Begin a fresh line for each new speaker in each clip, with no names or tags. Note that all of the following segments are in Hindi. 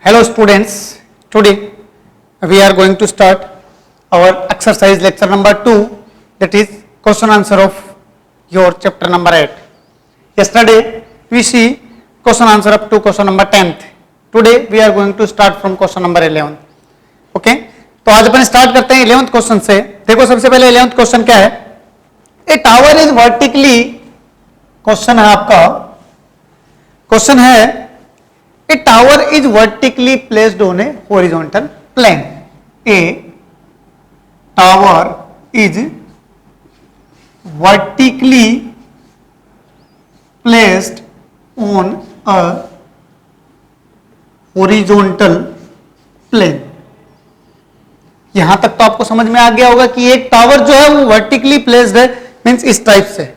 Hello students, today we are going to start our exercise lecture number 2, that is question answer of your chapter number 8. Yesterday we see question answer up to question number 10th. Today we are going to start from question number 11. Okay? तो आज अपन स्टार्ट करते हैं 11th क्वेश्चन से. देखो सबसे पहले 11th क्वेश्चन क्या है? ए टावर इज वर्टिकली, क्वेश्चन है आपका, क्वेश्चन है a tower is vertically placed on a horizontal plane. A tower is vertically placed on a horizontal plane. यहां तक तो आपको समझ में आ गया होगा कि एक टावर जो है वो वर्टिकली प्लेस्ड है, मींस इस टाइप से.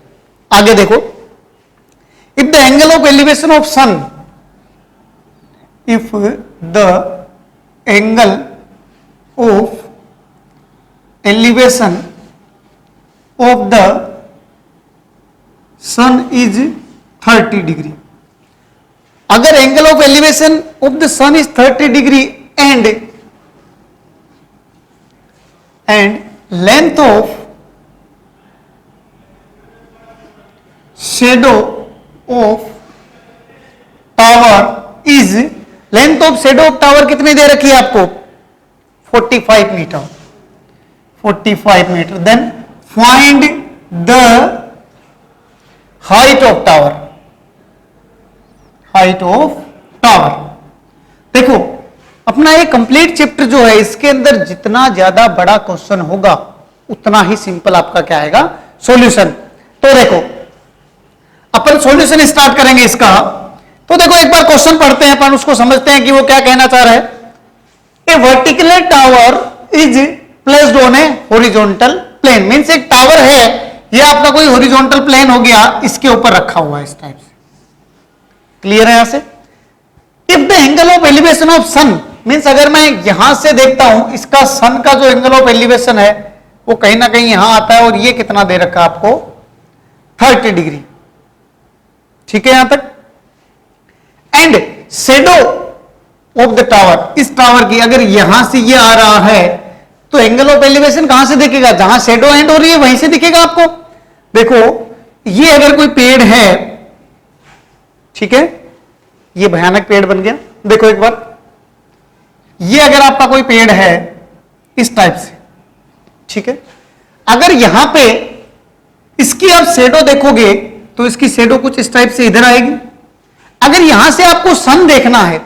आगे देखो, if the angle of elevation of sun, if the angle of elevation of the sun is 30 degree, अगर angle of elevation of the sun is 30 degree and length of shadow of tower is, length of shadow of tower कितनी दे रखी है आपको? 45 metre. 45 metre. Then find the height of tower. Height of tower. देखो अपना ये कंप्लीट चैप्टर जो है, इसके अंदर जितना ज्यादा बड़ा क्वेश्चन होगा उतना ही सिंपल आपका क्या आएगा? सॉल्यूशन. तो देखो अपन सॉल्यूशन स्टार्ट करेंगे इसका. तो देखो एक बार क्वेश्चन पढ़ते हैं अपन, उसको समझते हैं कि वो क्या कहना चाह रहा है. A vertical tower is placed on a horizontal plane, means एक टावर है, ये आपका कोई हॉरिजॉन्टल प्लेन हो गया, इसके ऊपर रखा हुआ है इस टाइप से. क्लियर है यहां से? If the angle of elevation of sun, means अगर मैं यहां से देखता हूं, इसका सन का जो एंगल ऑफ एलिवेशन है वो कहीं ना कहीं यहां आता है, और ये कितना दे रखा है आपको? 30 डिग्री. ठीक है यहां तक? And shadow of the tower, इस टावर की अगर यहां से ये आ रहा है तो एंगल ऑफ एलिवेशन कहां से दिखेगा? जहां शेडो एंड हो रही है वहीं से दिखेगा आपको. देखो ये अगर कोई पेड़ है, ठीक है, ये भयानक पेड़ बन गया. देखो एक बार, ये अगर आपका कोई पेड़ है इस टाइप से, ठीक है, अगर यहां पे इसकी आप शेडो देखोगे तो इसकी शेडो कुछ इस टाइप से इधर आएगी. अगर यहां से आपको सन देखना है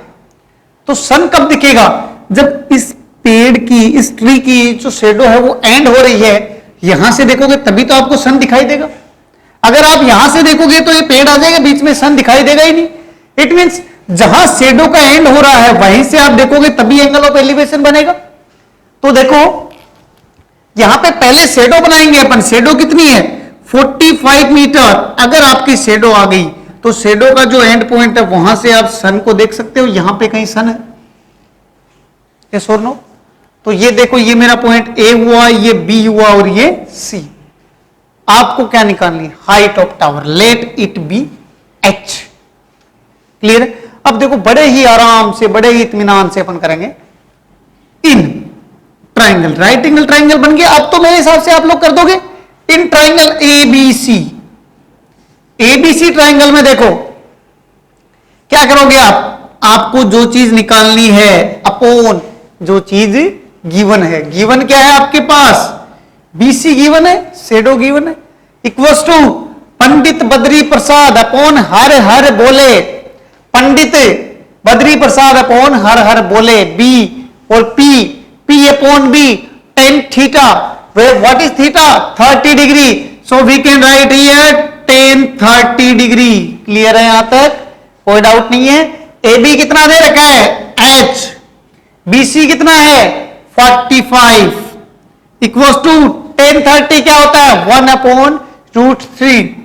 तो सन कब दिखेगा? जब इस पेड़ की, इस ट्री की जो शेडो है वो एंड हो रही है, यहां से देखोगे तभी तो आपको सन दिखाई देगा. अगर आप यहां से देखोगे तो ये पेड़ आ जाएगा, बीच में सन दिखाई देगा ही नहीं. इट मींस जहां शेडो का एंड हो रहा है वहीं से आप देखोगे तभी एंगल ऑफ एलिवेशन बनेगा. तो देखो यहां पे पहले शेडो बनाएंगे अपन. शेडो कितनी है? 45 मीटर. अगर आपकी शेडो आ गई तो शेडो का जो एंड पॉइंट है वहां से आप सन को देख सकते हो. यहां पे कहीं सन है? यस और नो? तो ये देखो, ये मेरा पॉइंट ए हुआ, ये बी हुआ और ये सी. आपको क्या निकालनी? Height of tower. Let it be H. Clear? अब देखो बड़े ही आराम से, बड़े ही इत्मीनान से अपन करेंगे. In triangle, right angle triangle बन गया. अब तो मेरे हिसाब से आप लोग कर दोगे. In triangle ABC, ABC triangle में देखो क्या करोगे आप? आपको जो चीज निकालनी है अपॉन जो चीज गिवन है. गिवन क्या है आपके पास? बीसी गिवन है, शेडो गिवन है, equals to Pandit Badri Prasad upon हर हर बोले. पंडित बद्री प्रसाद अपॉन हर हर बोले. बी और P, P upon B, tan theta. What is theta? 30 degree. So we can write here tan 30 degree. Clear है यहां तक? कोई डाउट नहीं है. ए बी कितना दे रखा है? एच. बी सी कितना है? 45 इक्वल्स टू टेन 30 क्या होता है? 1/√3.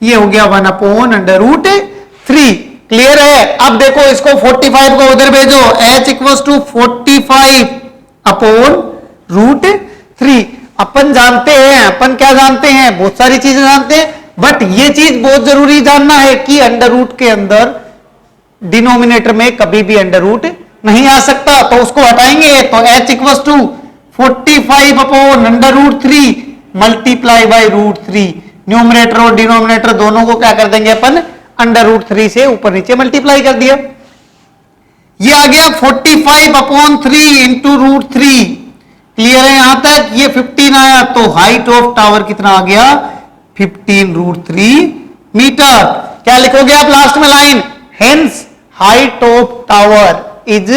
ये हो गया 1/√3. क्लियर है? अब देखो इसको 45 को उधर भेजो. H equals to 45/√3. अपन जानते हैं, अपन क्या जानते हैं? बहुत सारी चीजें जानते हैं, बट ये चीज बहुत जरूरी जानना है कि अंडर रूट के अंदर डिनोमिनेटर में कभी भी अंडर रूट नहीं आ सकता तो उसको हटाएंगे, तो h equal to 45/√3 multiply by √3। Numerator और डिनोमिनेटर दोनों को क्या कर देंगे अपन, √3 से ऊपर नीचे मल्टीप्लाई कर दिया। ये आ गया 45/3 इंटू √3। क्लियर है यहां तक? ये 15 आया, तो हाइट ऑफ टावर कितना आ गया, 15√3 मीटर। क्या लिखोगे आप लास्ट में line, hence height of tower is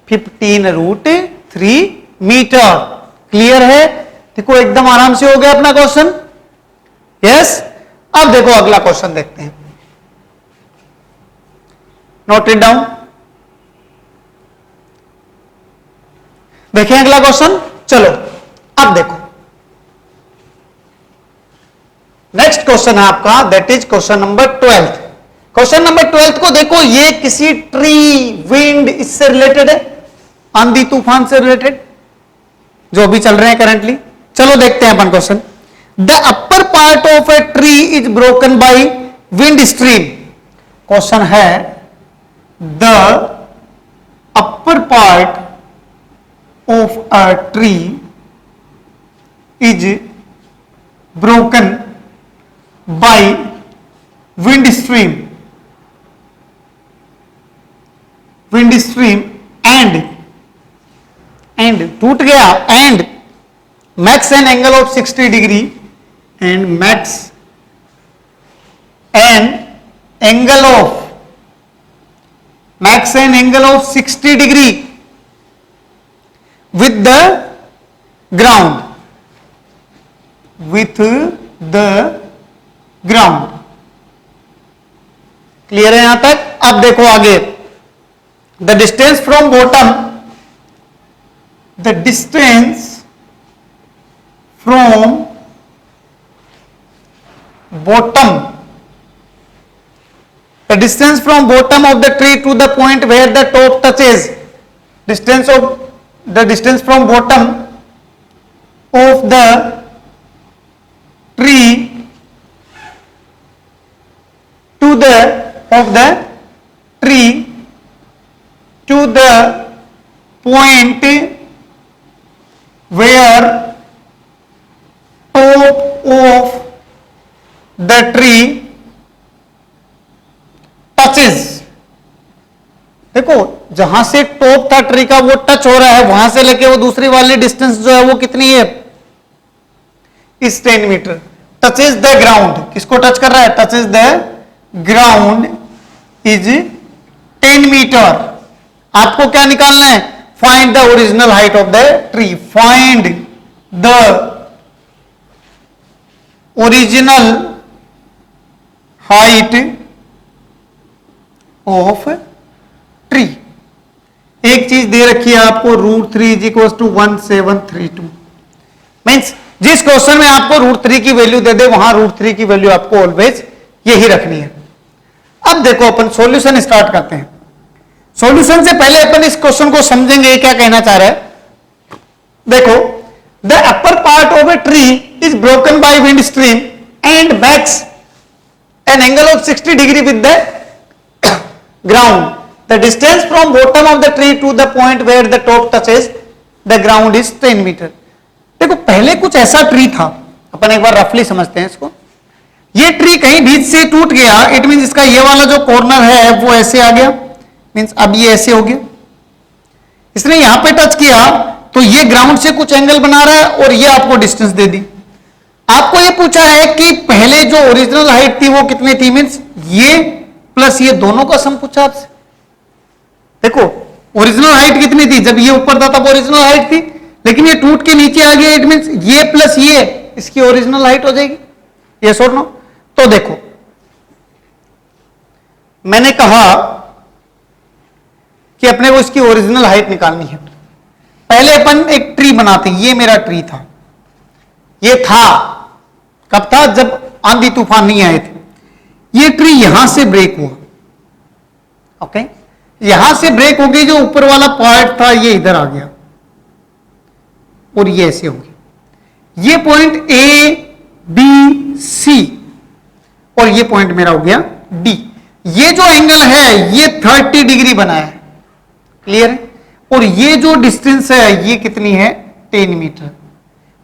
15√3 metre. Clear है? देखो एकदम आराम से हो गया अपना क्वेश्चन। यस, अब देखो अगला क्वेश्चन देखते हैं, नोट इट डाउन। देखें अगला क्वेश्चन। चलो अब देखो नेक्स्ट क्वेश्चन है आपका, that is question number 12। Question number 12 को देखो, ये किसी ट्री, विंड, इससे रिलेटेड है, आंधी तूफान से रिलेटेड जो अभी चल रहे हैं करंटली। चलो देखते हैं अपन question. The upper part of a tree is broken by wind stream. Question है the upper part of a tree is broken by wind stream and टूट गया, and max an angle of 60 degree and max an angle of 60 degree with the ground, clear है यहां तक? अब देखो आगे, the distance from bottom of the tree to the point where the top touches, the distance from bottom of the tree to the point where top of the tree touches। देखो जहां से टॉप था ट्री का वो टच हो रहा है, वहां से लेके वो दूसरी वाली डिस्टेंस जो है वो कितनी है, इस 10 मीटर। टचेज द ग्राउंड, किसको टच कर रहा है, touches the ground is 10 metre. आपको क्या निकालना है, find the original height of the tree. Find the original height of tree. एक चीज दे रखी है आपको, √3 इज इक्वल टू 1732। मीन्स जिस क्वेश्चन में आपको √3 की वैल्यू दे दे, वहां √3 की वैल्यू आपको ऑलवेज यही रखनी है। अब देखो अपन सॉल्यूशन स्टार्ट करते हैं। सॉल्यूशन से पहले अपन इस क्वेश्चन को समझेंगे क्या कहना चाह रहा है। देखो, the upper part of a tree is broken by wind stream and max an angle of 60 degree with the ground. The distance from bottom of the tree to the point where the top touches the ground is 10 meter। देखो पहले कुछ ऐसा ट्री था, अपन एक बार रफली समझते हैं इसको। ये ट्री कहीं बीच से टूट गया, इट मींस इसका ये वाला जो कॉर्नर है वो ऐसे आ गया, मींस अब ये ऐसे हो गया। इसने यहां पे टच किया तो ये ग्राउंड से कुछ एंगल बना रहा है और ये आपको डिस्टेंस दे दी। आपको ये पूछा है कि पहले जो ओरिजिनल हाइट थी वो कितनी थी, मींस ये प्लस ये दोनों का सम पूछा आपसे। देखो ओरिजिनल हाइट कितनी थी, जब ये ऊपर था तब ओरिजिनल हाइट थी, लेकिन ये टूट के नीचे आ गया, इट मींस ये प्लस ये इसकी ओरिजिनल हाइट हो जाएगी। यस और नो? तो देखो मैंने कहा कि अपने को इसकी ओरिजिनल हाइट निकालनी है। पहले अपन एक ट्री बनाते हैं। ये मेरा ट्री था, ये था कब था, जब आंधी तूफान नहीं आए थे। ये ट्री यहां से ब्रेक हुआ, ओके, यहां से ब्रेक हो गई, जो ऊपर वाला पार्ट था ये इधर आ गया और ये ऐसे हो गया। ये पॉइंट ए बी सी और ये पॉइंट मेरा हो गया डी। ये जो एंगल है ये 30 डिग्री बना है, क्लियर है? और ये जो डिस्टेंस है ये कितनी है? 10 मीटर।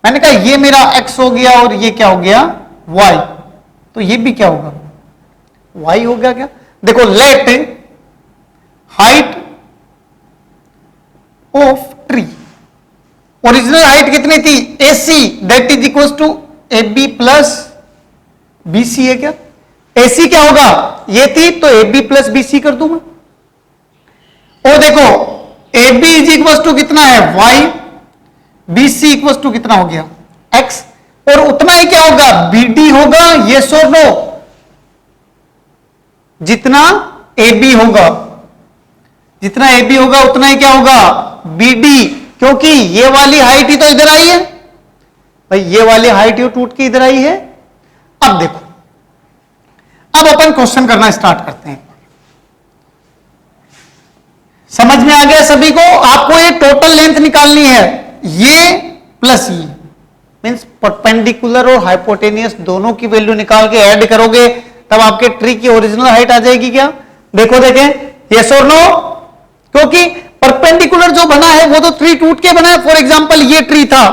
मैंने कहा ये मेरा x हो गया और ये क्या हो गया? y। तो ये भी क्या होगा? y हो गया क्या? देखो, let height of tree, original height कितनी थी? AC, that is equal to AB plus BC है क्या? AC क्या होगा? ये थी तो AB प्लस BC कर दूं मैं। और देखो AB इज इक्वल टू कितना है? Y, BC इक्वल टू कितना हो गया? X। और उतना ही क्या होगा? BD होगा, यस और नो? जितना AB होगा, जितना AB होगा उतना ही क्या होगा? BD, क्योंकि ये वाली हाइट ही तो इधर आई है भाई, ये वाली हाइट ही टूट के इधर आई है। अब देखो, अब अपन क्वेश्चन करना स्टार्ट करते हैं। समझ में आ गया सभी को? आपको ये टोटल लेंथ निकालनी है, ये प्लस ये, मींस परपेंडिकुलर और हाइपोटेनियस दोनों की वैल्यू निकाल के ऐड करोगे तब आपके ट्री की ओरिजिनल हाइट आ जाएगी क्या? देखो देखें, यस और नो? क्योंकि परपेंडिकुलर जो बना है वो तो ट्री टूट के बना है। फॉर एग्जांपल ये ट्री था,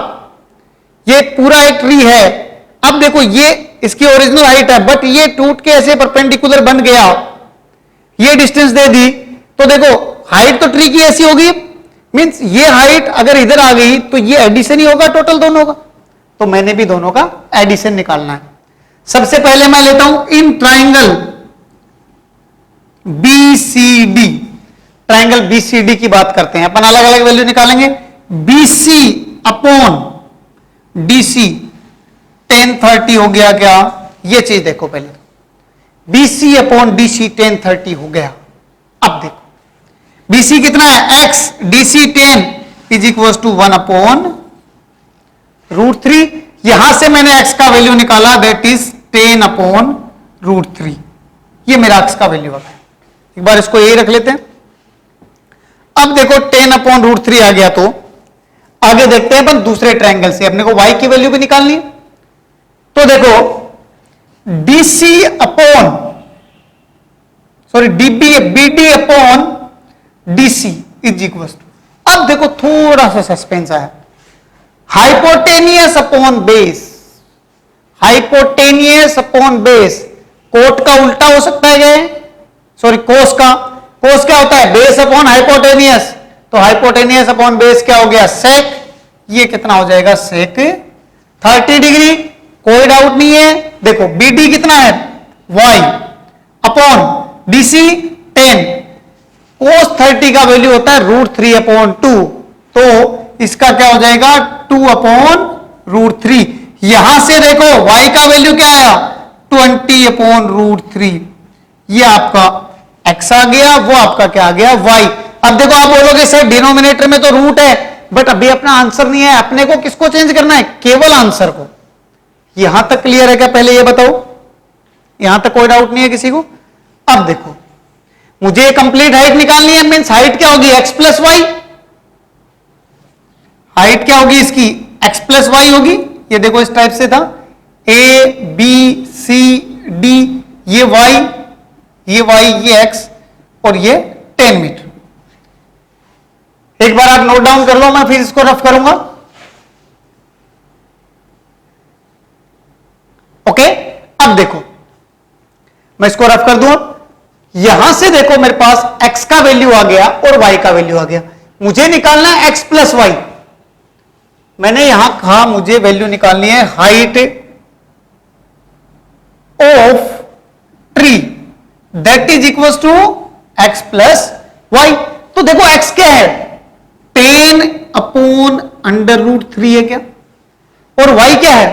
ये पूरा एक ट्री है। अब देखो ये इसकी ओरिजिनल हाइट है, बट ये टूट के ऐसे परपेंडिकुलर बन गया, ये डिस्टेंस दे दी, तो देखो हाइट तो ट्री की ऐसी होगी, मींस ये हाइट अगर इधर आ गई तो ये एडिशन ही होगा टोटल दोनों का। तो मैंने भी दोनों का एडिशन निकालना है। सबसे पहले मैं लेता हूं in triangle BCD, triangle BCD की बात करते हैं अपन, अलग अलग वैल्यू निकालेंगे। BC अपॉन DC 1030 हो गया क्या? ये चीज देखो पहले, BC अपॉन DC 1030 हो गया। अब देखो BC कितना है? X, DC 10 is equal to 1 upon √3। यहां से मैंने x का वैल्यू निकाला, दैट इज 10 अपॉन √3। ये मेरा x का वैल्यू आ गया। एक बार इसको यही रख लेते हैं। अब देखो 10 अपॉन √3 आ गया, तो आगे देखते हैं अपन दूसरे ट्रायंगल से, अपने को y की वैल्यू भी निकालनी है। तो देखो DC upon BD upon DC is equal to, अब देखो थोड़ा सा सस्पेंस आया, hypotenuse upon base, hypotenuse upon base, cot का उल्टा हो सकता है क्या? सॉरी, कोस का, कोस क्या होता है? बेस अपॉन हाइपोटेनियस, तो हाइपोटेनियस अपॉन बेस क्या हो गया? सेक। ये कितना हो जाएगा? सेक 30 डिग्री, कोई डाउट नहीं है। देखो BD कितना है? Y अपॉन DC 10, कोस 30 का वैल्यू होता है √3 अपॉन 2, तो इसका क्या हो जाएगा? 2 अपॉन √3। यहां से देखो y का वैल्यू क्या आया? 20 अपॉन √3। ये आपका x आ गया, वो आपका क्या आ गया? y। अब देखो आप बोलोगे सर डिनोमिनेटर में तो रूट है, बट अभी अपना आंसर नहीं है, अपने को किसको चेंज करना है? केवल आंसर को। यहां तक क्लियर है क्या? पहले ये बताओ, यहां तक कोई डाउट नहीं है किसी को? अब देखो मुझे कंप्लीट हाइट निकालनी है, मींस हाइट क्या होगी? x plus Y. हाइट क्या होगी इसकी? x प्लस वाई होगी। ये देखो इस टाइप से था, A B C D, ये y, ये x और ये 10 मीटर। एक बार आप नोट डाउन कर लो, मैं फिर इसको रफ करूंगा। ओके, अब देखो मैं इसको रफ कर दूं। यहां से देखो मेरे पास x का वैल्यू आ गया और y का वैल्यू आ गया, मुझे निकालना है x प्लस वाई। मैंने यहां कहा मुझे वैल्यू निकालनी है height of tree, that is equal to x plus y. तो देखो x क्या है? 10 अपॉन √3 है क्या? और y क्या है?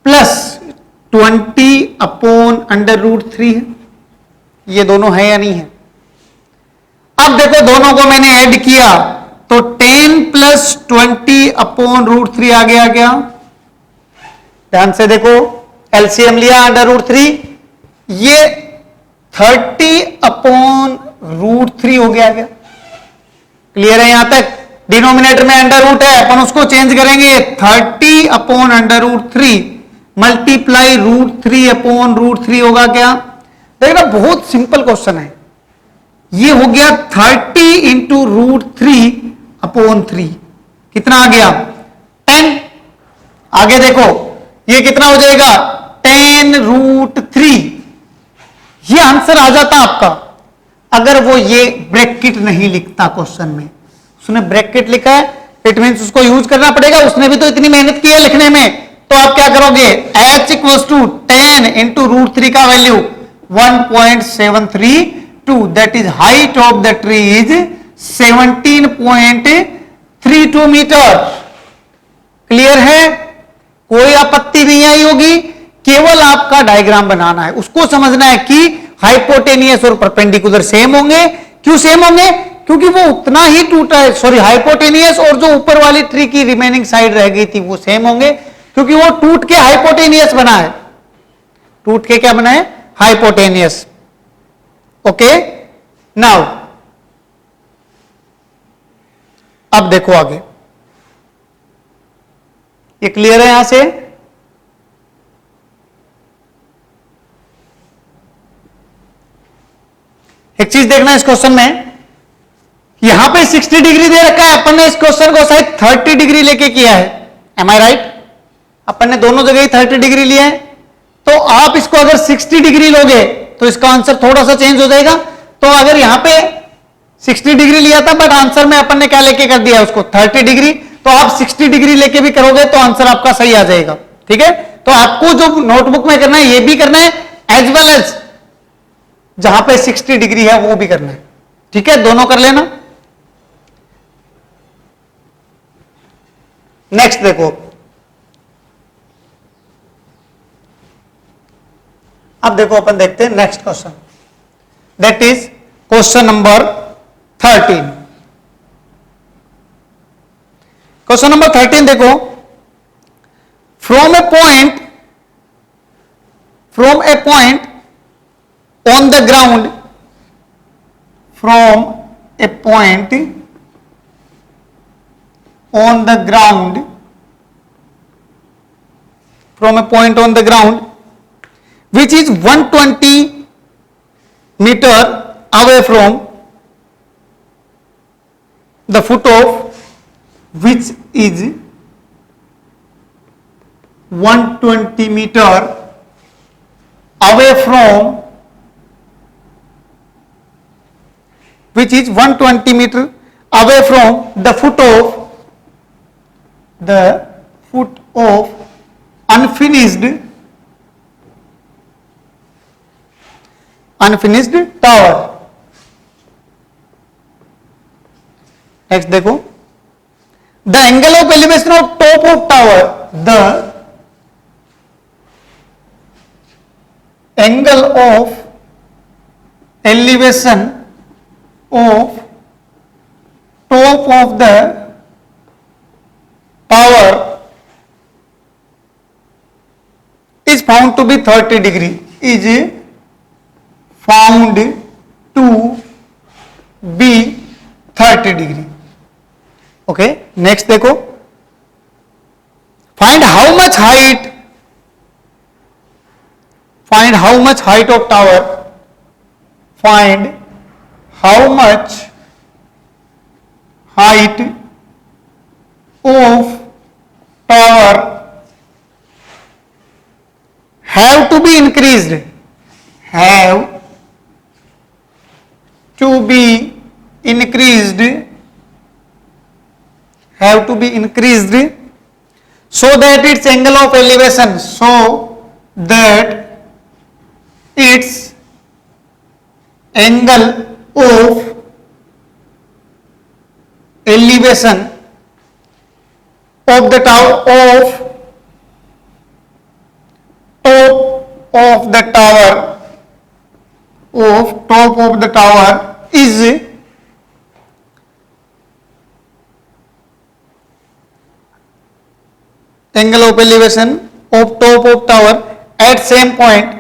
प्लस 20 अपॉन √3 है। ये दोनों है या नहीं है? अब देखो दोनों को मैंने ऐड किया तो 10 प्लस 20 अपॉन √3 आ गया क्या? ध्यान से देखो, एलसीएम लिया √3, ये 30 अपॉन √3 हो गया क्या? क्लियर है यहां तक? डिनोमिनेटर में अंडर रूट है, अपन उसको चेंज करेंगे, 30 अपॉन √3 मल्टीप्लाई √3 अपॉन √3 होगा क्या? देखना बहुत सिंपल क्वेश्चन है, ये हो गया 30 इंटू √3/3। कितना आ गया? 10। आगे देखो ये कितना हो जाएगा? 10√3। ये आंसर आ जाता आपका अगर वो ये ब्रैकेट नहीं लिखता क्वेश्चन में। उसने ब्रैकेट लिखा है, इट मींस उसको यूज करना पड़ेगा। उसने भी तो इतनी मेहनत की है लिखने में, तो आप क्या करोगे? h = 10 इंटू √3 का value 1.732, that is height of the tree is 17.32 metre. Clear है? कोई आपत्ति नहीं आई होगी, केवल आपका डायग्राम बनाना है। उसको समझना है कि हाइपोटेनियस और परपेंडिकुलर सेम होंगे। क्यों सेम होंगे? क्योंकि वो उतना ही टूटा है, सॉरी, हाइपोटेनियस और जो ऊपर वाली ट्री की रिमेनिंग साइड रह गई थी वो सेम होंगे, क्योंकि वो टूट के हाइपोटेनियस बना है। टूट के क्या बना है? हाइपोटेनियस। ओके, नाउ अब देखो आगे, ये क्लियर है? यहां से एक चीज देखना इस क्वेश्चन में, यहां पे 60 डिग्री दे रखा है, अपन ने इस क्वेश्चन को शायद 30 डिग्री लेके किया है। एम आई राइट? अपन ने दोनों जगह ही 30 डिग्री लिया है। तो आप इसको अगर 60 डिग्री लोगे तो इसका आंसर थोड़ा सा चेंज हो जाएगा। तो अगर यहां पे 60 डिग्री लिया था, बट आंसर में अपन ने क्या लेके कर दिया उसको? 30 डिग्री। तो आप 60 डिग्री लेके भी करोगे तो आंसर आपका सही आ जाएगा। ठीक है? तो आपको जो नोटबुक में करना है ये भी करना है, एज वेल एज जहां पे 60 डिग्री है वो भी करना है। ठीक है? दोनों कर लेना। नेक्स्ट देखो, अब देखो अपन देखते हैं next question, that is question number 13। Question number 13 देखो, from a point on the ground, from a point on the ground, from a point on the ground which is 120 meter away from the foot of which is 120 meter away from which is 120 meter away from the foot of unfinished tower. Next देखो, the angle of elevation of top of tower, the angle of elevation of top of the tower is found to be 30 degree, is found to be 30 degree. Okay, next देखो, find how much height of tower, find how much height of tower have to be increased, so that its angle of elevation, of the tower of top of the tower is angle of elevation of top of tower at same point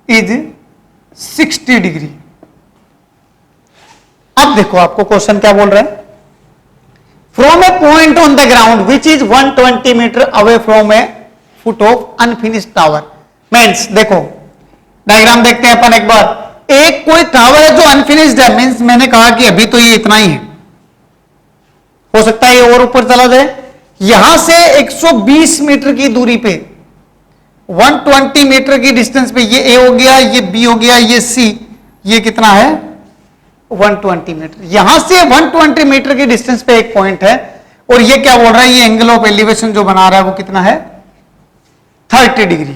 is 60 degree. अब देखो आपको क्वेश्चन क्या बोल रहा है, from a point on the ground which is 120 metre away from foot of unfinished tower. Means देखो डायग्राम देखते हैं अपन एक बार। एक कोई टावर है जो अनफिनिश्ड है, मीन्स मैंने कहा कि अभी तो ये इतना ही है, हो सकता है ये और ऊपर चला जाए। यहां से 120 मीटर की दूरी पे 120 मीटर की डिस्टेंस पे ये ए हो गया, ये बी हो गया, ये सी, ये कितना है 120 मीटर। यहां से 120 मीटर की डिस्टेंस पे एक पॉइंट है और ये क्या बोल रहा है, ये एंगल ऑफ एलिवेशन जो बना रहा है वो कितना है 30 डिग्री।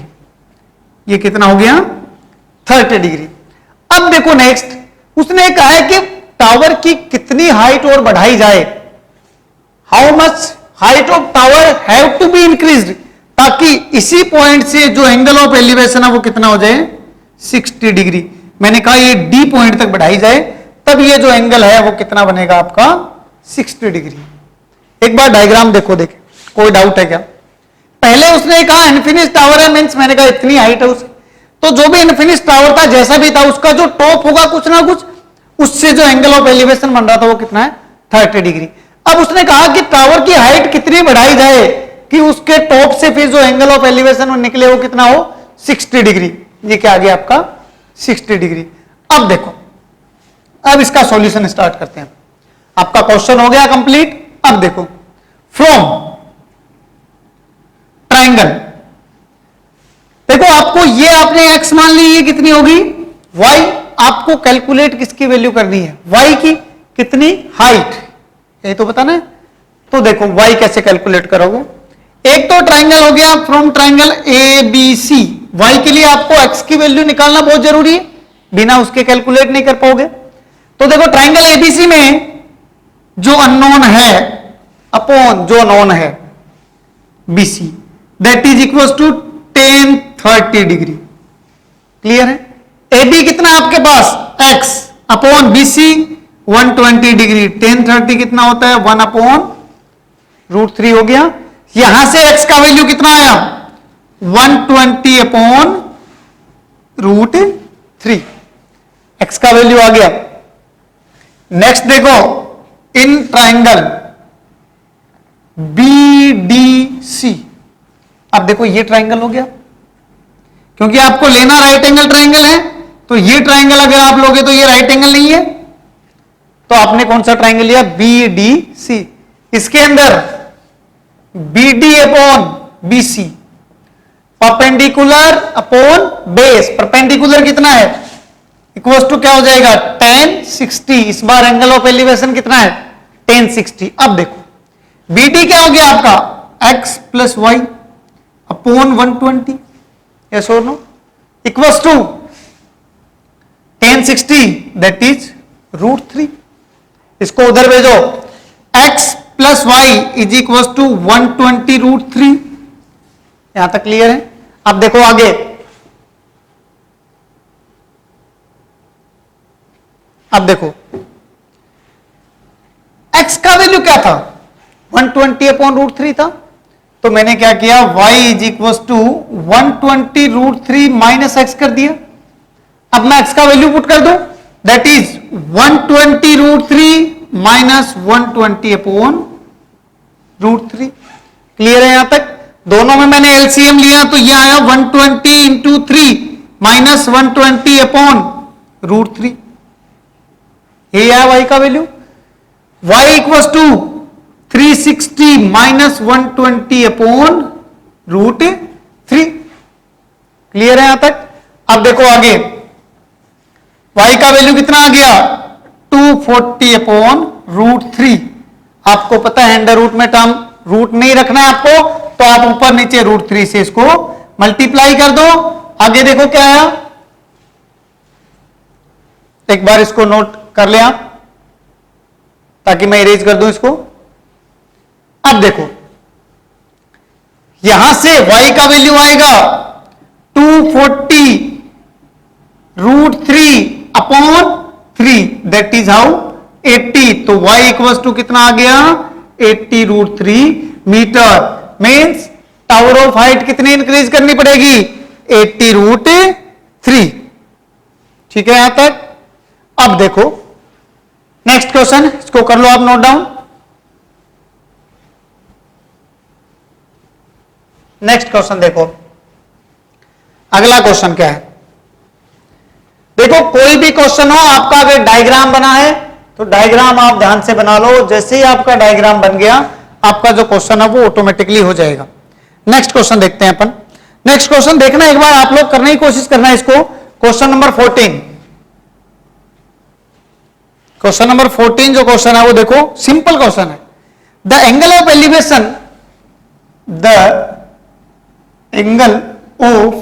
ये कितना हो गया 30 डिग्री। अब देखो नेक्स्ट उसने कहा है कि टावर की कितनी हाइट और बढ़ाई जाए, how much height of tower have to be increased, ताकि इसी पॉइंट से जो एंगल ऑफ एलिवेशन है वो कितना हो जाए 60 डिग्री। मैंने कहा ये डी पॉइंट तक बढ़ाई जाए, तब ये जो एंगल है वो कितना बनेगा आपका 60 डिग्री। एक बार डायग्राम देखो, देखे कोई डाउट है क्या। पहले उसने कहा इनफिनिश टावर है, मींस मैंने कहा इतनी हाइट है उसकी, तो जो भी इनफिनिश टावर था जैसा भी था उसका जो टॉप होगा कुछ ना कुछ, उससे जो एंगल ऑफ एलिवेशन बन रहा था वो कितना है 30 डिग्री। अब उसने कहा कि टावर की हाइट कितनी बढ़ाई जाए कि उसके टॉप से फिर जो एंगल ऑफ एलिवेशन निकले वो कितना हो 60 डिग्री। ये क्या आ गया आपका 60 डिग्री। अब देखो, अब इसका सॉल्यूशन स्टार्ट करते हैं। आपका क्वेश्चन हो गया कंप्लीट। अब देखो फ्रॉम ट्राइंगल, देखो आपको ये आपने x मान ली, ये कितनी होगी y, आपको कैलकुलेट किसकी वैल्यू करनी है y की, कितनी हाइट, ये तो पता ना। तो देखो y कैसे कैलकुलेट करोगे। एक तो ट्राइंगल हो गया from triangle A B C, y के लिए आपको x की वैल्यू निकालना बहुत जरूरी है, बिना उसके कैलकुलेट नहीं कर पाओगे। तो देखो ट्राइंगल एबीसी में जो अननोन है अपॉन जो नोन है BC, that is equal to tan 30 degree. Clear है। AB कितना आपके पास x upon BC 120 degree, tan 30 कितना होता है 1 अपॉन √3 हो गया। यहां से x का वैल्यू कितना आया 120 अपॉन √3, x का वैल्यू आ गया। नेक्स्ट देखो इन ट्राइंगल BDC, अब देखो ये ट्राइंगल हो गया, क्योंकि आपको लेना राइट एंगल ट्राइंगल है, तो ये ट्राइंगल अगर आप लोगे तो ये राइट एंगल नहीं है, तो आपने कौन सा ट्राइंगल लिया BDC। इसके अंदर BD upon BC, perpendicular upon base, perpendicular कितना है इक्वल टू क्या हो जाएगा tan 60। इस बार एंगल ऑफ एलिवेशन कितना है tan 60। अब देखो BD क्या हो गया आपका x plus y upon 120, yes और no, equals to tan 60 that is √3। इसको उधर भेजो, x plus y is equal to 120 √3। यहां तक क्लियर है। अब देखो आगे, अब देखो x का वैल्यू क्या था 120 अपॉन √3 था, तो मैंने क्या किया y is equal to 120 √3 minus x कर दिया। अब मैं x का वैल्यू पुट कर दूं, that is 120 √3 minus 120 upon √3। Clear है यहां तक। दोनों में मैंने एलसीएम लिया तो ये आया 120 इंटू 3 माइनस 120 अपॉन √3, ये आया y का वैल्यू। y equal to 360 minus 120 upon √3। Clear है यहां तक। अब देखो आगे, y का वैल्यू कितना आ गया 240 अपॉन √3। आपको पता है अंडर रूट में टर्म रूट नहीं रखना है आपको, तो आप ऊपर नीचे √3 से इसको मल्टीप्लाई कर दो। आगे देखो क्या आया, एक बार इसको नोट कर ले आप, ताकि मैं इरेज कर दूं इसको। अब देखो यहां से y का वैल्यू आएगा 240 √3 अपॉन 3, दैट इज हाउ 80। तो y इक्वल्स टू कितना आ गया 80 √3 metre. Means tower of height कितनी इंक्रीज करनी पड़ेगी 80 √3। ठीक है यहां तक। अब देखो नेक्स्ट क्वेश्चन, इसको कर लो आप नोट डाउन। नेक्स्ट क्वेश्चन देखो, अगला क्वेश्चन क्या है। देखो कोई भी क्वेश्चन हो, आपका अगर डायग्राम बना है तो डायग्राम आप ध्यान से बना लो, जैसे ही आपका डायग्राम बन गया आपका जो क्वेश्चन है वो ऑटोमेटिकली हो जाएगा। नेक्स्ट क्वेश्चन देखते हैं अपन। नेक्स्ट क्वेश्चन देखना एक बार आप लोग, करने की कोशिश करना है इसको। क्वेश्चन नंबर 14, क्वेश्चन नंबर 14 जो क्वेश्चन है वो देखो सिंपल क्वेश्चन है। The angle of elevation, the angle of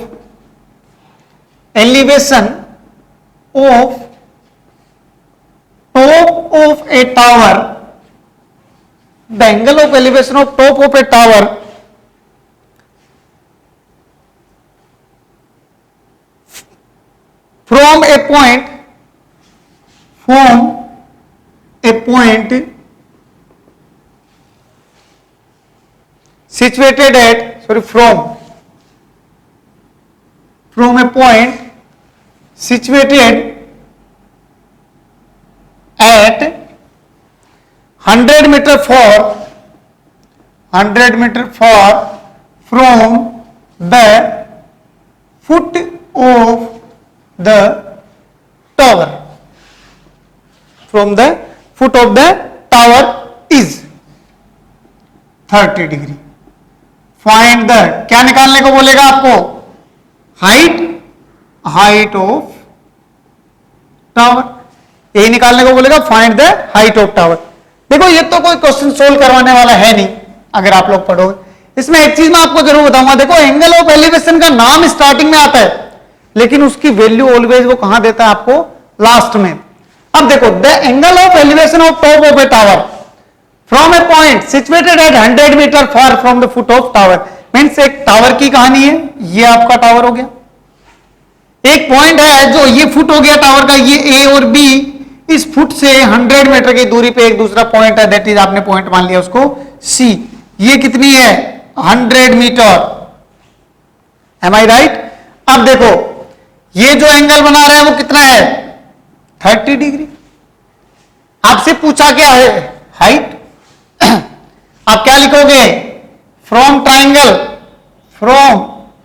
elevation of top of a tower, the angle of elevation of top of a tower from a point situated at, from a point situated at 100 meter from the foot of the tower, from the foot of the tower is 30 degree. Find the, क्या निकालने को बोलेगा आपको? हाइट ऑफ टावर, यही निकालने को बोलेगा, find the height of tower. देखो ये तो कोई क्वेश्चन सोल्व करवाने वाला है नहीं अगर आप लोग पढ़ोगे। इसमें एक चीज मैं आपको जरूर बताऊंगा, देखो एंगल ऑफ एलिवेशन का नाम स्टार्टिंग में आता है, लेकिन उसकी वैल्यू ऑलवेज वो कहां देता है आपको? लास्ट में। अब देखो, the angle of elevation of top of a tower from a point situated at 100 metre far from the foot of tower, means एक टावर की कहानी है, ये आपका टावर हो गया। एक पॉइंट है जो ये फुट हो गया टावर का, ये ए और बी, इस फुट से 100 मीटर की दूरी पे एक दूसरा पॉइंट है, दैट इज आपने पॉइंट मान लिया उसको सी। ये कितनी है? 100 मीटर। एम आई राइट? अब देखो ये जो एंगल बना रहे हैं वो कितना है? 30 डिग्री। आपसे पूछा क्या है? हाइट। आप क्या लिखोगे? From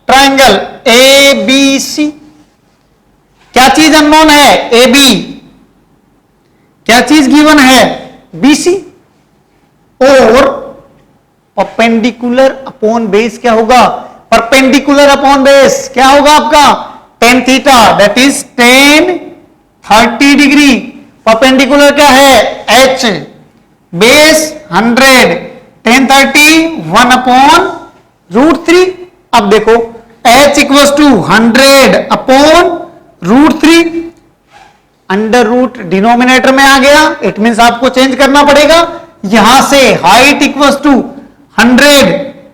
triangle A B C. क्या चीज अननोन है? A B. क्या चीज गिवन है? B C. और परपेंडिकुलर अपॉन बेस क्या होगा? परपेंडिकुलर अपॉन बेस क्या होगा आपका? tan theta, that is tan 30 degree. Perpendicular क्या है? h, base 100, tan 30 1 upon √3। अब देखो h equals to 100 upon √3, under root denominator में आ गया, इट मींस आपको चेंज करना पड़ेगा। यहां से height equals to 100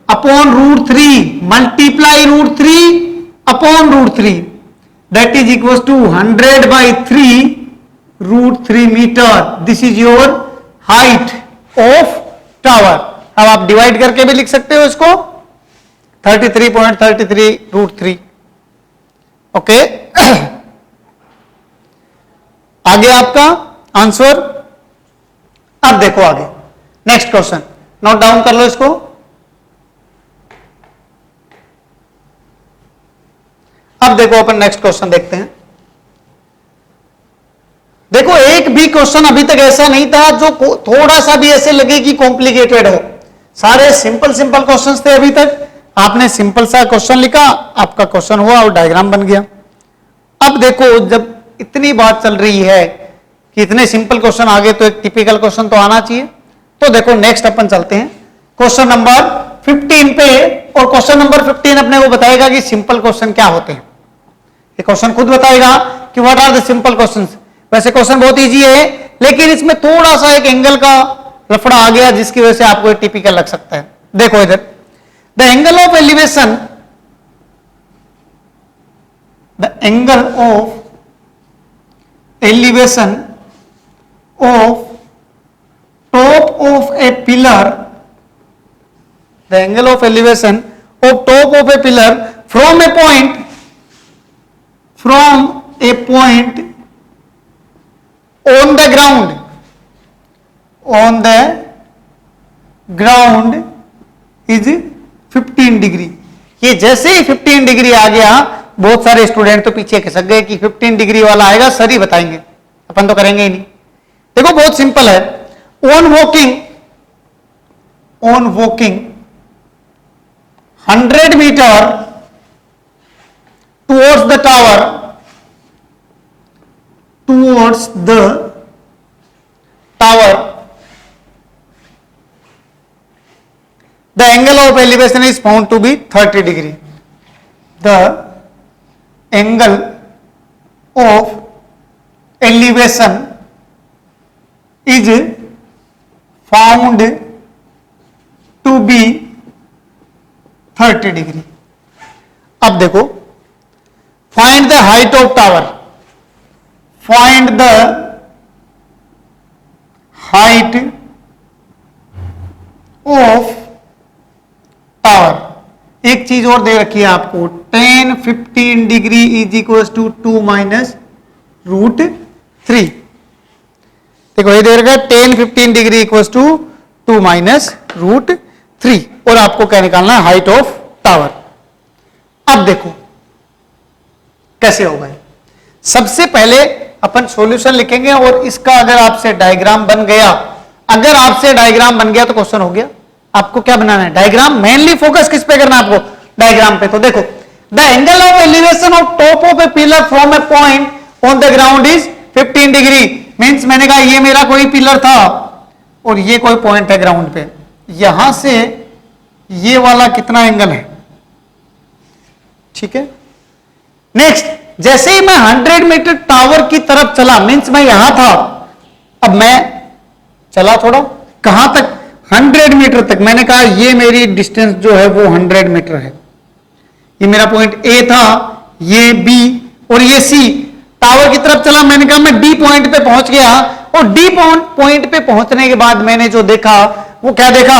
upon √3 multiply √3 upon √3, that is equals to 100/3 √3 metre. This is your height of tower. अब आप डिवाइड करके भी लिख सकते हो इसको, 33.33 √3। ओके, आगे आपका आंसर। अब देखो आगे नेक्स्ट क्वेश्चन, नोट डाउन कर लो इसको। अब देखो अपन नेक्स्ट क्वेश्चन देखते हैं। देखो एक भी क्वेश्चन अभी तक ऐसा नहीं था जो थोड़ा सा भी ऐसे लगे कि कॉम्प्लिकेटेड हो। सारे सिंपल क्वेश्चंस थे अभी तक। आपने सिंपल सा क्वेश्चन लिखा, आपका क्वेश्चन हुआ और डायग्राम बन गया। अब देखो जब इतनी बात चल रही है कि इतने सिंपल क्वेश्चन आ गए तो एक टिपिकल क्वेश्चन तो आना चाहिए। तो देखो नेक्स्ट अपन चलते हैं क्वेश्चन नंबर 15 पे, और क्वेश्चन नंबर 15 अपने को बताएगा कि सिंपल क्वेश्चन क्या होते हैं। ये क्वेश्चन खुद बताएगा कि what are the simple questions. वैसे क्वेश्चन बहुत इजी है, लेकिन इसमें थोड़ा सा एक एंगल का लफड़ा आ गया जिसकी वजह से आपको टिपिकल लग सकता है। देखो इधर, the angle of elevation, the angle of elevation of top of a pillar, the angle of elevation of top of a pillar from a point on the ground is 15 degree। ये जैसे ही 15 डिग्री आ गया, बहुत सारे स्टूडेंट तो पीछे खिसक गए कि 15 डिग्री वाला आएगा सर ही बताएंगे, अपन तो करेंगे ही नहीं। देखो बहुत सिंपल है। On walking 100 metre towards the tower, the angle of elevation is found to be 30 degree. The angle of elevation is found to be 30 degree. अब देखो, find the height of tower. Find the height of tower. एक चीज और दे रखी है आपको, tan 15 degree is equal to 2 minus root 3। देखो ये दे रखा है tan 15 degree equal to 2 minus root 3, और आपको क्या निकालना है, हाइट ऑफ टावर। अब देखो कैसे होगा। सबसे पहले अपन सॉल्यूशन लिखेंगे, और इसका अगर आपसे डायग्राम बन गया, तो क्वेश्चन हो गया। आपको क्या बनाना है, डायग्राम। मेनली फोकस किस पे करना है आपको, डायग्राम पे। तो देखो, the angle of elevation of top of A pillar from a point on the ground is 15 degree. Means मैंने कहा ये मेरा कोई पिलर था और ये कोई पॉइंट है ग्राउंड पे, यहां से ये वाला कितना एंगल है, ठीक है। नेक्स्ट, जैसे ही मैं 100 मीटर टावर की तरफ चला, मींस मैं यहां था, अब मैं चला थोड़ा, कहां तक, 100 मीटर तक। मैंने कहा ये मेरी डिस्टेंस जो है वो 100 मीटर है। ये मेरा पॉइंट ए था, ये बी और ये सी। टावर की तरफ चला, मैंने कहा मैं डी पॉइंट पे पहुंच गया, और डी पॉइंट पे पहुंचने के बाद मैंने जो देखा वो क्या देखा,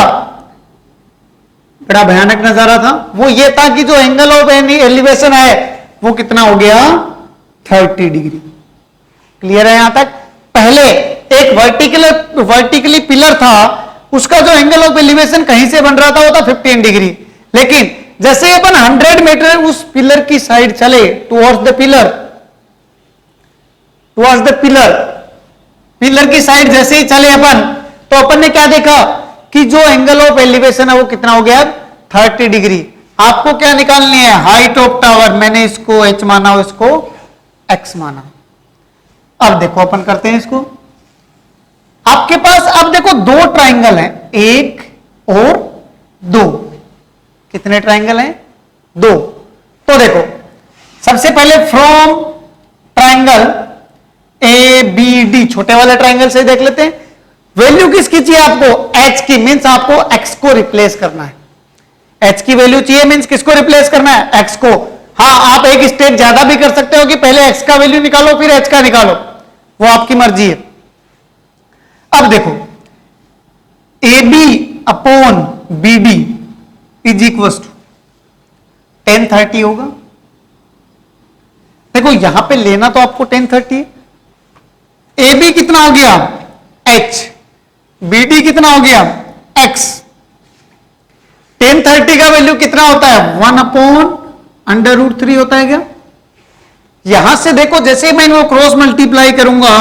बड़ा भयानक नजारा था। वो ये था कि जो एंगल ऑफ एलिवेशन है वो कितना हो गया, 30 डिग्री। क्लियर है यहां तक। पहले एक वर्टिकली पिलर था, उसका जो एंगल ऑफ एलिवेशन कहीं से बन रहा था वो था 15 डिग्री। लेकिन जैसे अपन 100 मीटर उस पिलर की साइड चले, टुवर्ड्स द पिलर की साइड जैसे ही चले अपन, तो अपन ने क्या देखा कि जो एंगल ऑफ एलिवेशन है वो कितना हो गया, 30 डिग्री। आपको क्या निकालनी है, हाइट ऑफ टावर। मैंने इसको h माना और इसको x माना। अब देखो अपन करते हैं इसको। आपके पास अब देखो दो ट्राइंगल हैं, एक और दो। कितने ट्राइंगल हैं, दो। तो देखो सबसे पहले from triangle A B D, छोटे वाले ट्राइंगल से देख लेते हैं। वैल्यू किसकी चाहिए आपको, h की। मींस आपको x को रिप्लेस करना है। h की वैल्यू चाहिए, मींस किसको रिप्लेस करना है, x को। हाँ, आप एक स्टेप ज्यादा भी कर सकते हो कि पहले x का वैल्यू निकालो फिर h का निकालो, वो आपकी मर्जी है। अब देखो, AB upon BD is equal to tan 30 होगा। देखो यहां पे लेना तो आपको tan 30 है। AB कितना हो गया, h, BD कितना हो गया, x। tan 30 का वैल्यू कितना होता है, 1 अपॉन √3 होता है क्या। यहां से देखो जैसे मैं इनको क्रॉस मल्टीप्लाई करूंगा,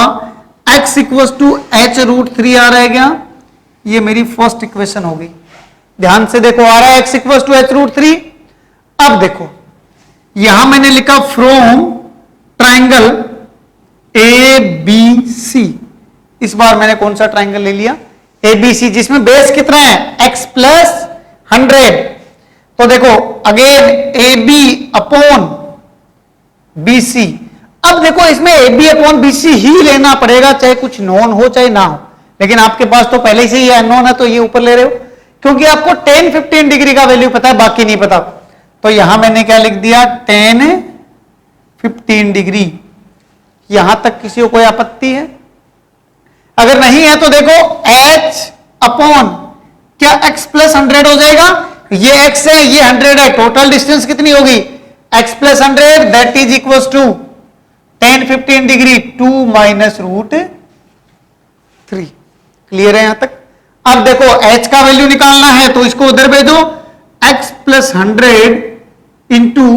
x इक्वल टू h√3 आ रहा है क्या। ये मेरी फर्स्ट इक्वेशन होगी। ध्यान से देखो, आ रहा है x इक्वल टू h√3। अब देखो यहां मैंने लिखा फ्रॉम ट्राइंगल ABC। इस बार मैंने कौन सा ट्राइंगल ले लिया, ABC, जिसमें बेस कितना है, x प्लस 100। तो देखो अगेन AB अपॉन BC। अब देखो इसमें AB अपॉन BC ही लेना पड़ेगा, चाहे कुछ नॉन हो चाहे ना हो। लेकिन आपके पास तो पहले से ही अननोन है, तो ये ऊपर ले रहे हो, क्योंकि आपको tan 15 डिग्री का वैल्यू पता है, बाकी नहीं पता। तो यहां मैंने क्या लिख दिया, tan 15 डिग्री। यहां तक किसी को कोई आपत्ति है, अगर नहीं है तो देखो h अपॉन क्या x प्लस 100 हो जाएगा। ये x है, ये 100 है, टोटल डिस्टेंस कितनी होगी, x plus 100, that is equal to tan 15 degree 2 minus √3। Clear है यहां तक। अब देखो h का वैल्यू निकालना है तो इसको उधर भेजो, x plus 100 into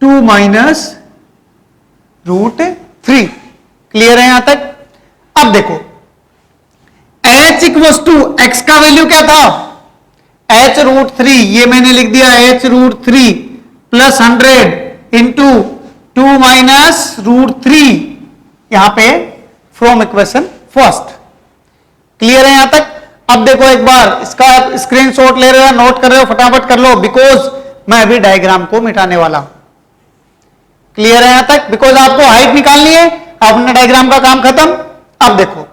2 minus √3। Clear है यहां तक? अब देखो h इक्वल्स टू x का वैल्यू क्या था? h√3, ये मैंने लिख दिया h√3 प्लस 100 इंटू 2 माइनस √3, यहां पे फ्रॉम इक्वेशन फर्स्ट। क्लियर है यहां तक? अब देखो एक बार इसका स्क्रीनशॉट ले रहे हो, नोट कर रहे हो, फटाफट कर लो, बिकॉज मैं अभी डायग्राम को मिटाने वाला हूं। क्लियर है यहां तक? बिकॉज आपको हाइट निकालनी है, आपने डायग्राम का काम खत्म। अब देखो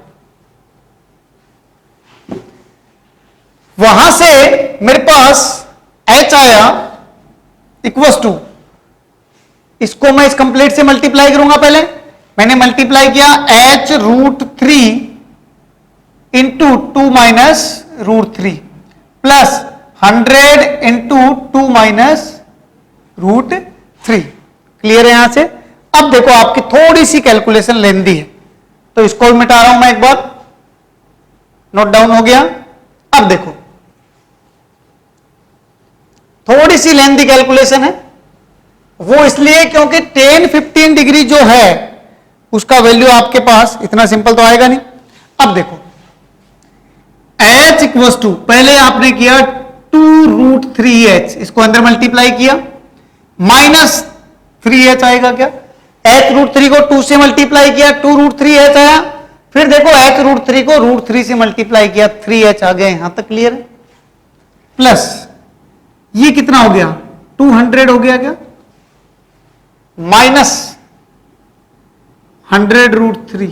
वहां से मेरे पास h आया इक्वल्स टू, इसको मैं इस कंप्लीट से मल्टीप्लाई करूंगा। पहले मैंने मल्टीप्लाई किया h√3 into 2 minus √3 plus 100 into 2 minus √3। Clear है यहां से? अब देखो आपकी थोड़ी सी कैलकुलेशन लेंदी है, तो इसको भी मिटा रहा हूं मैं एक बार, नोट डाउन हो गया। अब देखो थोड़ी सी लेंदी कैलकुलेशन है, वो इसलिए क्योंकि 10-15 डिग्री जो है उसका वैल्यू आपके पास इतना सिंपल तो आएगा नहीं। अब देखो h इक्वल्स टू, पहले आपने किया 2√3h, इसको अंदर मल्टीप्लाई किया, माइनस 3h आएगा क्या? h√3 को 2 से मल्टीप्लाई किया, 2√3h आया, फिर देखो h√3 को √3 से मल्टीप्लाई किया, 3h आ गया। यहां तक क्लियर है? प्लस ये कितना हो गया? 200 हो गया क्या? माइनस 100√3।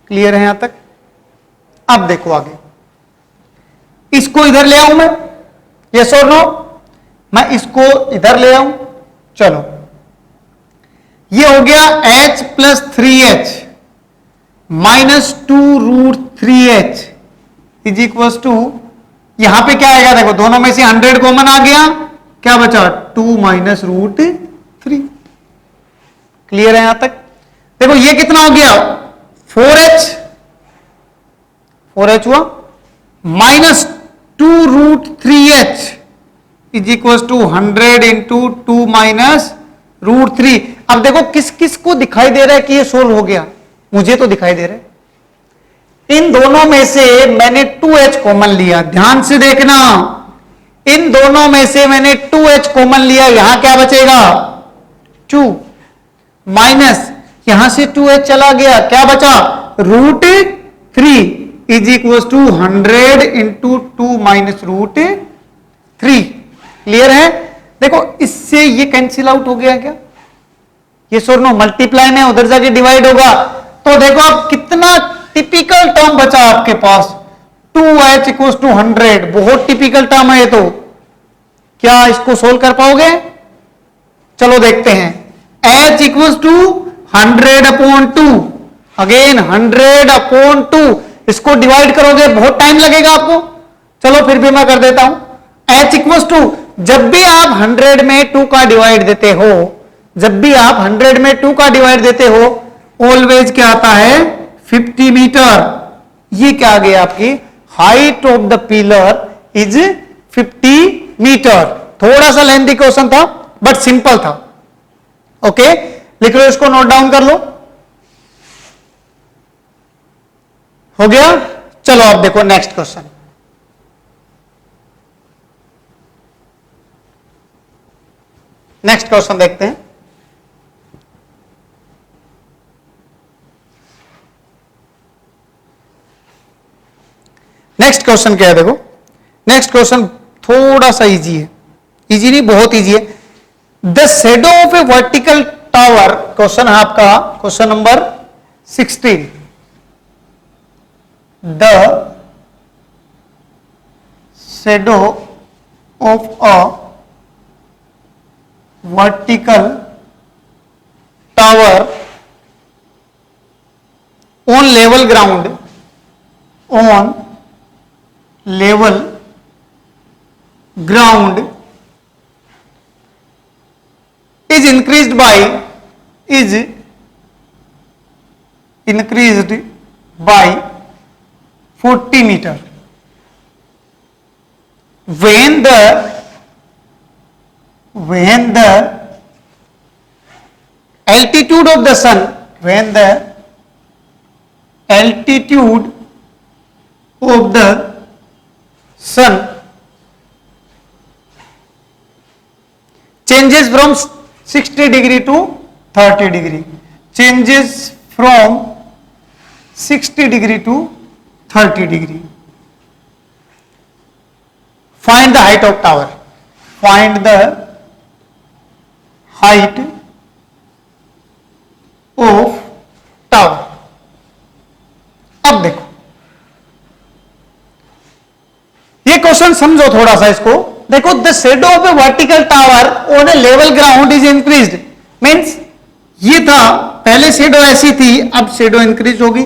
क्लियर है यहां तक? अब देखो आगे, इसको इधर ले आऊं मैं, यस और नो? मैं इसको इधर ले आऊं, चलो ये हो गया h plus 3h minus 2√3h is equal to, यहां पे क्या आएगा? देखो दोनों में से 100 कॉमन आ गया, क्या बचा? 2 माइनस √3। क्लियर है यहां तक? देखो ये कितना हो गया? 4h हुआ, minus 2√3h is equal to 100 into 2 minus √3। अब देखो किस किस को दिखाई दे रहा है कि ये सोल्व हो गया? मुझे तो दिखाई दे रहा है। इन दोनों में से मैंने 2h कॉमन लिया, ध्यान से देखना, इन दोनों में से मैंने 2h कॉमन लिया, यहां क्या बचेगा? 2 माइनस यहां से 2h चला गया, क्या बचा? √3 is equal to 100 into 2 minus √3। Clear है? देखो इससे ये कैंसिल आउट हो गया क्या? ये सोर नो मल्टीप्लाई में उधर जाके डिवाइड होगा, तो देखो अब कितना टिपिकल टर्म बचा आपके पास, 2h इक्वल टू 100। बहुत टिपिकल टर्म है ये तो। क्या इसको सोल्व कर पाओगे? चलो देखते हैं। h इक्वल टू 100/2, अगेन 100/2, इसको डिवाइड करोगे बहुत टाइम लगेगा आपको, चलो फिर भी मैं कर देता हूं। h इक्वल टू, जब भी आप 100 में 2 का डिवाइड देते हो, जब भी आप 100 में 2 का डिवाइड देते हो, ऑलवेज क्या आता है? 50 मीटर। ये क्या आ गया आपकी? Height of the pillar is 50 metre. थोड़ा सा लेंथी क्वेश्चन था बट सिंपल था। ओके, लिख लो, इसको नोट डाउन कर लो। हो गया? चलो आप देखो नेक्स्ट क्वेश्चन। नेक्स्ट क्वेश्चन देखते हैं। नेक्स्ट क्वेश्चन क्या है? देखो नेक्स्ट क्वेश्चन थोड़ा सा इजी है, इजी नहीं बहुत इजी है। The shadow of A vertical tower, question है आपका question number 16। The shadow of a vertical tower on level ground, on level ground is increased by 40 meter when when the altitude of the sun, when the altitude of the sun changes from 60 degree to 30 degree, changes from 60 degree to 30 degree. Find the height of tower. Find the height of tower. अब देखो ये क्वेश्चन समझो थोड़ा सा इसको। देखो, the shadow of A vertical tower on A level ground is increased, means ये था पहले शेडो ऐसी थी, अब शेडो इंक्रीज होगी।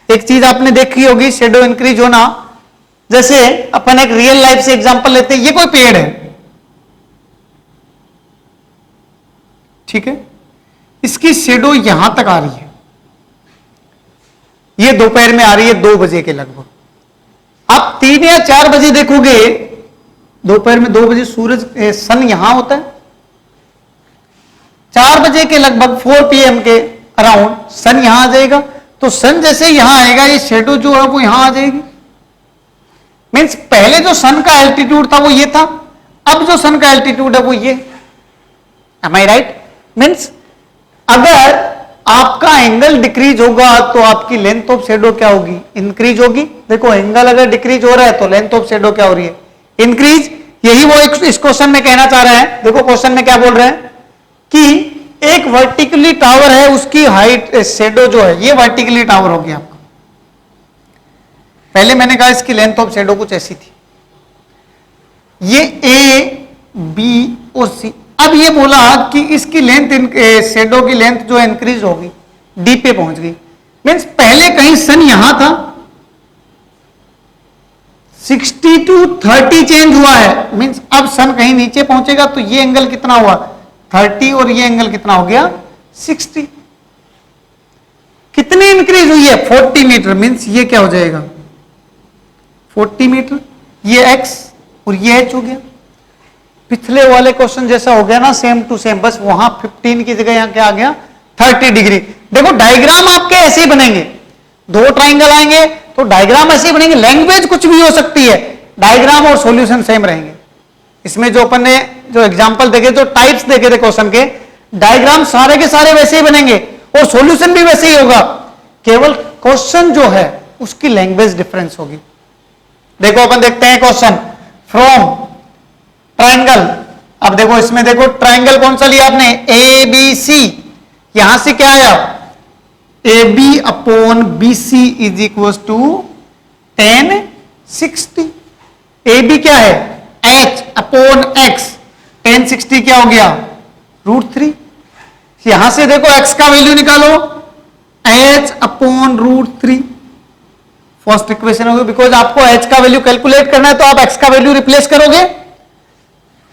एक चीज आपने देखी होगी शेडो इंक्रीज होना, जैसे अपन एक रियल लाइफ से एग्जांपल लेते हैं, ये कोई पेड़ है, ठीक है, इसकी शेडो यहां तक आ रही है, ये दोपहर में आ रही है 2 बजे के लगभग। आप 3 या 4 बजे देखोगे, दोपहर में 2 बजे सूरज सन यहां होता है, 4 बजे के लगभग 4 PM के अराउंड सन यहां आ जाएगा। तो सन जैसे यहां आएगा, ये शेडो जो है वो यहां आ जाएगी। मीन्स पहले जो सन का एल्टीट्यूड था वो ये था, अब जो सन का एल्टीट्यूड है वो ये। एम आई राइट? मीन्स अगर आपका एंगल डिक्रीज होगा तो आपकी लेंथ ऑफ शेडो क्या होगी? इंक्रीज होगी। देखो, एंगल अगर डिक्रीज हो रहा है तो लेंथ ऑफ शेडो क्या हो रही है? इंक्रीज। यही वो इस क्वेश्चन में कहना चाह रहे हैं। देखो क्वेश्चन में क्या बोल रहे हैं कि एक वर्टिकली टावर है, उसकी हाइट शेडो जो है, ये वर्टिकली टावर हो गया आपका। पहले मैंने कहा इसकी लेंथ ऑफ शेडो कुछ ऐसी थी, ये A, B और C। अब ये बोला कि इसकी लेंथ, शेडो की लेंथ जो इंक्रीज होगी, D पे पहुंच गई। मीन्स पहले कहीं सन यहां था, 60 to 30 चेंज हुआ है, मीन्स अब सन कहीं नीचे पहुंचेगा तो ये एंगल कितना हुआ? 30, और ये एंगल कितना हो गया? 60। कितनी इंक्रीज हुई है? 40 मीटर। मीन्स ये क्या हो जाएगा? 40 मीटर। ये x और ये h हो गया। पिछले वाले क्वेश्चन जैसा हो गया ना, सेम टू सेम, बस वहां 15 की जगह यहां क्या आ गया? 30 डिग्री। देखो डायग्राम आपके ऐसे ही बनेंगे, 2 ट्राइंगल आएंगे तो डायग्राम ऐसे ही बनेंगे। लैंग्वेज कुछ भी हो सकती है, डायग्राम और सॉल्यूशन सेम रहेंगे। इसमें जो अपन ने जो एग्जांपल देखे, जो टाइप्स देखे थे क्वेश्चन के, डायग्राम सारे के सारे वैसे ही बनेंगे और सॉल्यूशन भी वैसे ही होगा, केवल क्वेश्चन जो है उसकी लैंग्वेज डिफरेंस होगी। देखो अपन देखते हैं क्वेश्चन फ्रॉम ट्राइंगल। अब देखो इसमें देखो ट्राइंगल कौन सा लिया आपने? ABC। यहां से क्या आया? AB upon BC is equal to 1060। AB क्या है? H upon X। 1060 क्या हो गया? √3। यहां से देखो X का वैल्यू निकालो, H अपॉन √3 फर्स्ट इक्वेशन होगी, बिकॉज आपको H का वैल्यू कैलकुलेट करना है तो आप X का वैल्यू रिप्लेस करोगे।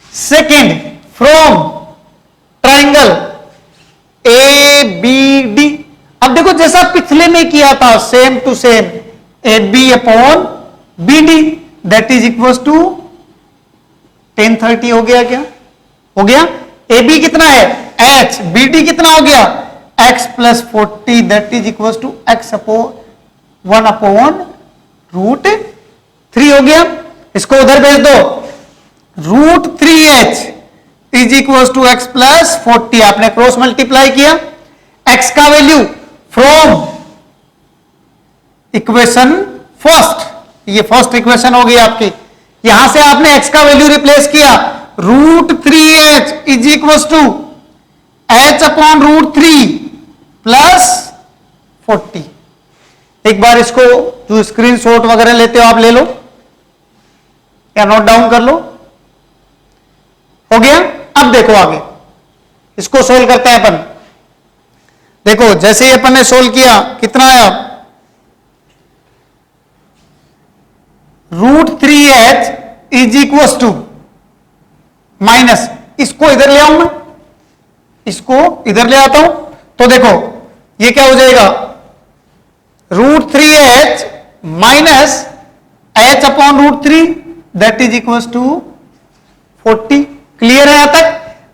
Second, from triangle ABD। अब देखो जैसा पिछले में किया था, same to same, AB upon BD that is equal to 1030 हो गया। क्या हो गया? AB कितना है? H। BD कितना हो गया? X plus 40 that is equal to X upon 1 upon √3 हो गया। इसको उधर भेज दो, √3H is equal to X plus 40। आपने क्रॉस मल्टीप्लाई किया, X का वैल्यू फ्रॉम इक्वेशन फर्स्ट, ये फर्स्ट इक्वेशन हो गई आपकी। यहां से आपने X का वैल्यू रिप्लेस किया, √3H is equal to H upon √3 plus 40। एक बार इसको जो स्क्रीनशॉट वगैरह लेते हो आप ले लो या नोट डाउन कर लो। हो गया? अब देखो आगे इसको सोल्व करते हैं अपन। देखो जैसे ही अपन ने सोल्व किया, कितना आया? √3H is equal to minus, इसको इधर ले आऊं मैं, इसको इधर ले आता हूं तो देखो ये क्या हो जाएगा? √3H minus H upon √3 that is equal to 40। Clear है यहां तक?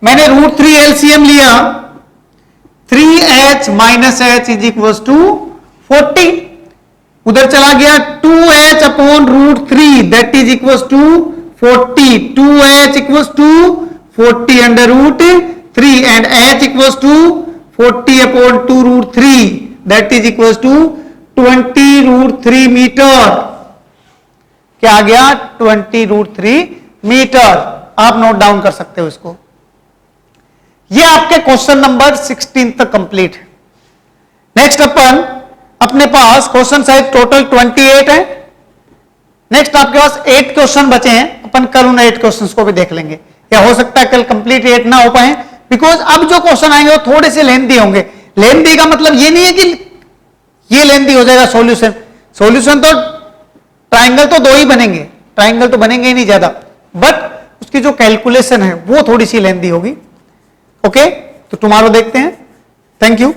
मैंने √3 एलसीएम लिया, 3h minus H is equal to 40, उधर चला गया 2h upon √3 that is equal to 40, 2h equal to 40 under √3 and h equal to 40 upon 2√3 that is equal to 20√3 metre. क्या आ गया? 20√3 मीटर। आप नोट डाउन कर सकते हो इसको। ये आपके क्वेश्चन नंबर 16 तक कंप्लीट है। नेक्स्ट अपन अपने पास क्वेश्चन साइज टोटल 28 है। नेक्स्ट आपके पास 8 क्वेश्चन बचे हैं, अपन कल उन 8 क्वेश्चंस को भी देख लेंगे, या हो सकता है कल कंप्लीट 8 ना हो पाए, बिकॉज अब जो क्वेश्चन आएंगे वो थोड़े से लेंथी होंगे। लेंथी का मतलब ये नहीं है कि ये लेंथी हो जाएगा सॉल्यूशन। सॉल्यूशन तो ट्राइंगल तो 2 ही बनेंगे, ट्राइंगल तो बनेंगे ही नहीं ज्यादा, बट उसकी जो कैलकुलेशन है वो थोड़ी सी लेंथी होगी। ओके, तो टुमारो देखते हैं। Thank you.